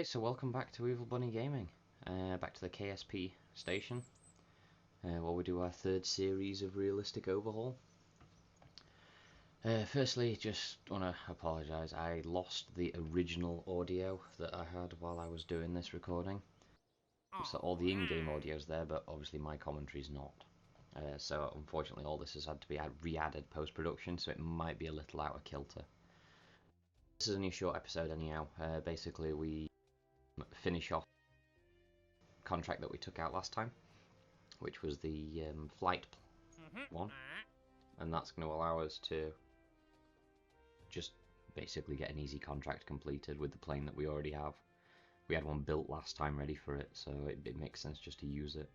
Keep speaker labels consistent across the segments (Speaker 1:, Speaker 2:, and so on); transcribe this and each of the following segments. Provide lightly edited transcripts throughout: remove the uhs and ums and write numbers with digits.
Speaker 1: Hey, so welcome back to EvilBunny Gaming, back to the KSP station, while we do our third series of Realistic Overhaul. Firstly, just want to apologise, I lost the original audio that I had while I was doing this recording. So all the in-game audio's there, but obviously my commentary's not. So unfortunately all this has had to be re-added post-production, so it might be a little out of kilter. This is only a short episode anyhow. Basically we finish off contract that we took out last time, which was the flight one, and that's going to allow us to just basically get an easy contract completed with the plane that we already have. We had one built last time ready for it, so it makes sense just to use it.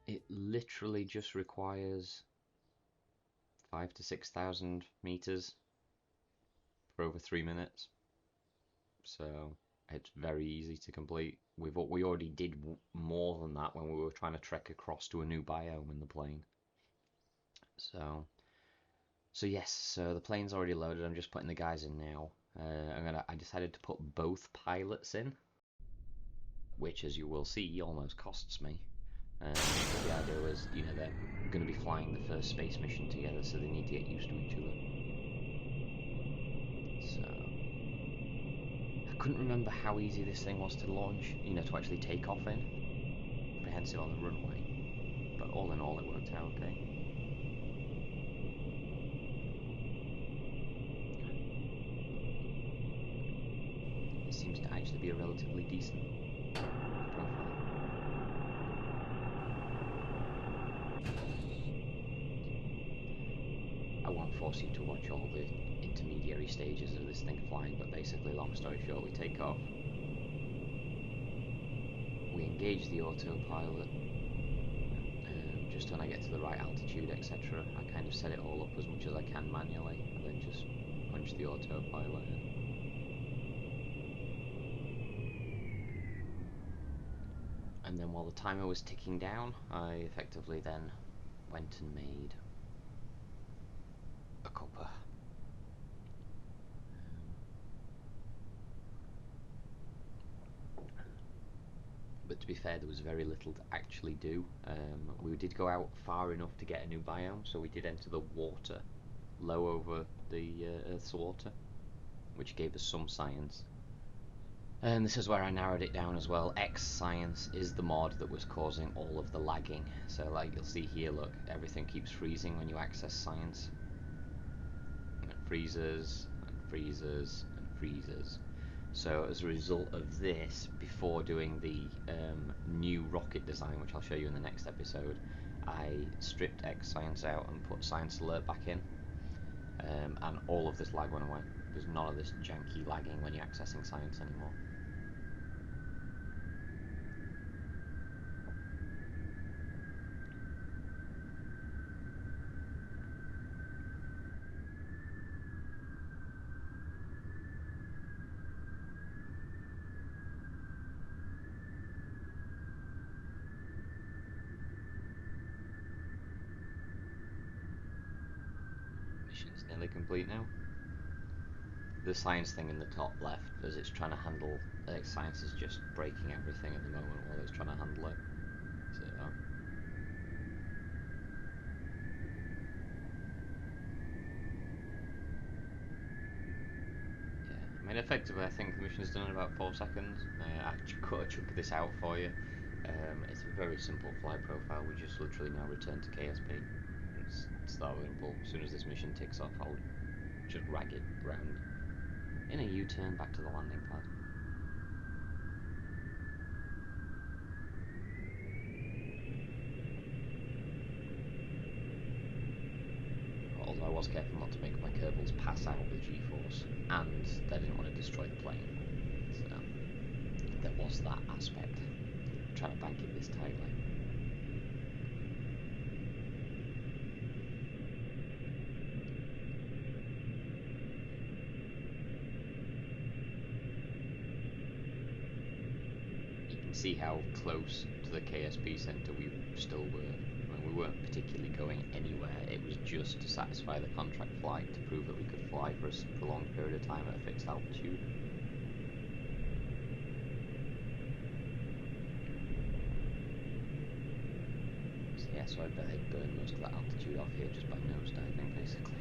Speaker 1: It literally just requires 5,000 to 6,000 meters for over 3 minutes, so it's very easy to complete. We already did more than that when we were trying to trek across to a new biome in the plane. So yes, so the plane's already loaded. I'm just putting the guys in now. I decided to put both pilots in, which, as you will see, almost costs me. The idea was, you know, they're going to be flying the first space mission together, so they need to get used to each other. So I couldn't remember how easy this thing was to launch, you know, to actually take off in. Comprehensive on the runway, but all in all, it worked out okay. It seems to actually be a relatively decent profile. I won't force you to watch all the intermediary stages of this thing flying, but basically, long story short, we take off. We engage the autopilot. Just when I get to the right altitude, etc., I kind of set it all up as much as I can manually, and then just punch the autopilot in. And then while the timer was ticking down, I effectively then went and made a cuppa. But to be fair, there was very little to actually do. We did go out far enough to get a new biome, so we did enter the water, low over the Earth's water, which gave us some science. And this is where I narrowed it down as well. X Science is the mod that was causing all of the lagging. So like you'll see here, look, everything keeps freezing when you access Science. And it freezes, and freezes, and freezes. So as a result of this, before doing the new rocket design, which I'll show you in the next episode, I stripped X Science out and put Science Alert back in. And all of this lag went away. There's none of this janky lagging when you're accessing Science anymore. Mission's nearly complete now. The Science thing in the top left, as it's trying to handle, Science is just breaking everything at the moment while it's trying to handle it. So yeah, I mean, effectively, I think the mission's done in about 4 seconds. I cut a chunk of this out for you. It's a very simple flight profile. We just literally now return to KSP. Start with impulse. As soon as this mission ticks off, I'll just rag it round in a U-turn back to the landing pad. Although I was careful not to make my Kerbals pass out with G-force, and I didn't want to destroy the plane. So there was that aspect. I'm trying to bank it this tightly. See how close to the KSP centre we still were. I mean, we weren't particularly going anywhere. It was just to satisfy the contract flight to prove that we could fly for a prolonged period of time at a fixed altitude. So yeah, so I burned most of that altitude off here just by nosediving, basically.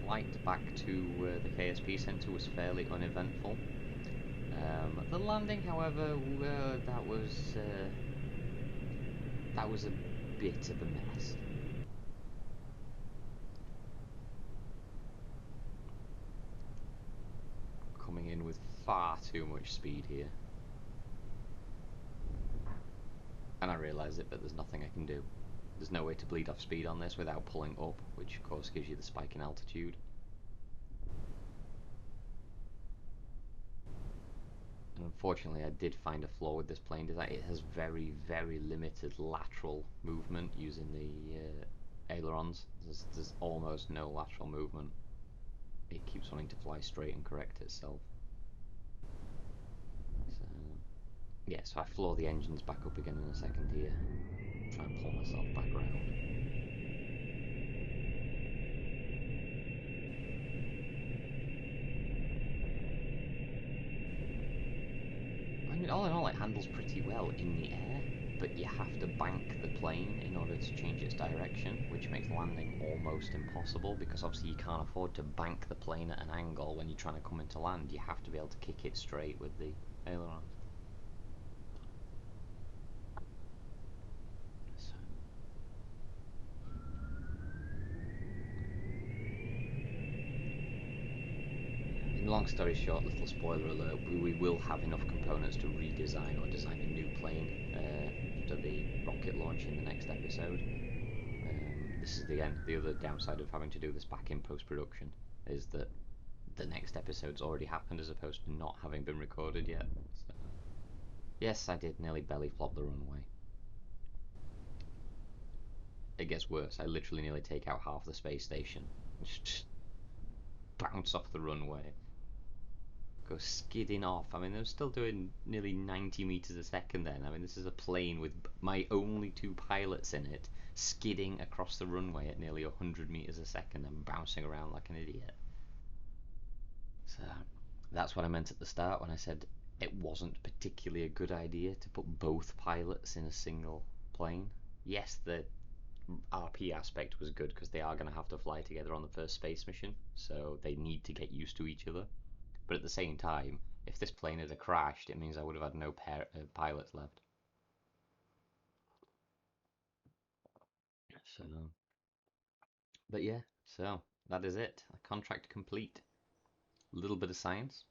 Speaker 1: Flight back to the KSP centre was fairly uneventful. The landing, however, that was a bit of a mess. Coming in with far too much speed here. And I realise it, but there's nothing I can do. There's no way to bleed off speed on this without pulling up, which of course gives you the spike in altitude. And unfortunately I did find a flaw with this plane design. It has very, very limited lateral movement using the ailerons. There's almost no lateral movement. It keeps wanting to fly straight and correct itself. So, yeah, so I floor the engines back up again in a second here. Try and pull myself back around. I mean, all in all, it handles pretty well in the air, but you have to bank the plane in order to change its direction, which makes landing almost impossible, because obviously you can't afford to bank the plane at an angle when you're trying to come into land. You have to be able to kick it straight with the ailerons. Long story short, little spoiler alert, we will have enough components to redesign or design a new plane after the rocket launch in the next episode. This is the other downside of having to do this back in post-production, is that the next episode's already happened as opposed to not having been recorded yet. So, yes, I did nearly belly flop the runway. It gets worse. I literally nearly take out half the space station. Just bounce off the runway. Go skidding off. I mean, they were still doing nearly 90 meters a second then. I mean, this is a plane with my only two pilots in it skidding across the runway at nearly 100 meters a second and bouncing around like an idiot. So that's what I meant at the start when I said it wasn't particularly a good idea to put both pilots in a single plane. Yes, the RP aspect was good because they are going to have to fly together on the first space mission, so they need to get used to each other. But at the same time, if this plane had crashed, it means I would have had no pilots left. So, but yeah, so that is it. A contract complete. A little bit of science,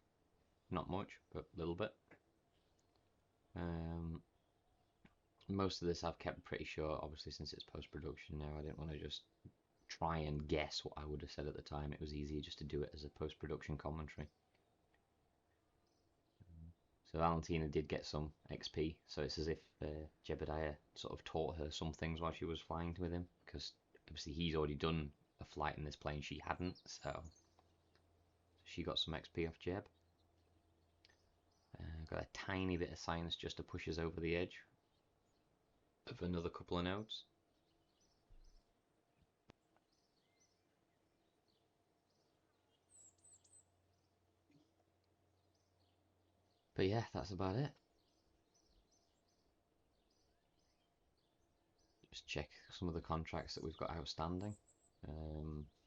Speaker 1: not much, but a little bit. Most of this I've kept pretty short, obviously, since it's post-production now. I didn't want to just try and guess what I would have said at the time. It was easier just to do it as a post-production commentary. So Valentina did get some XP, so it's as if Jebediah sort of taught her some things while she was flying with him, because obviously he's already done a flight in this plane, she hadn't, so she got some XP off Jeb. Got a tiny bit of science just to push us over the edge of another couple of nodes. But yeah, that's about it. Just check some of the contracts that we've got outstanding.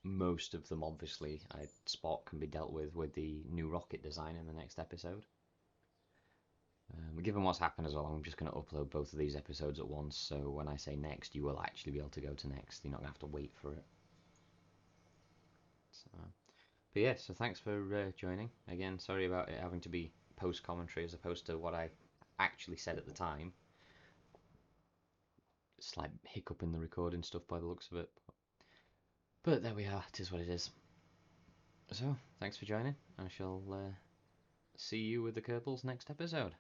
Speaker 1: Most of them, obviously, I spot can be dealt with the new rocket design in the next episode. Given what's happened as well, I'm just going to upload both of these episodes at once, so when I say next, you will actually be able to go to next. You're not going to have to wait for it. So, but yeah, so thanks for joining. Again, sorry about it having to be post-commentary as opposed to what I actually said at the time. Slight hiccup in the recording stuff by the looks of it. But there we are, it is what it is. So, thanks for joining. I shall see you with the Kerbals next episode.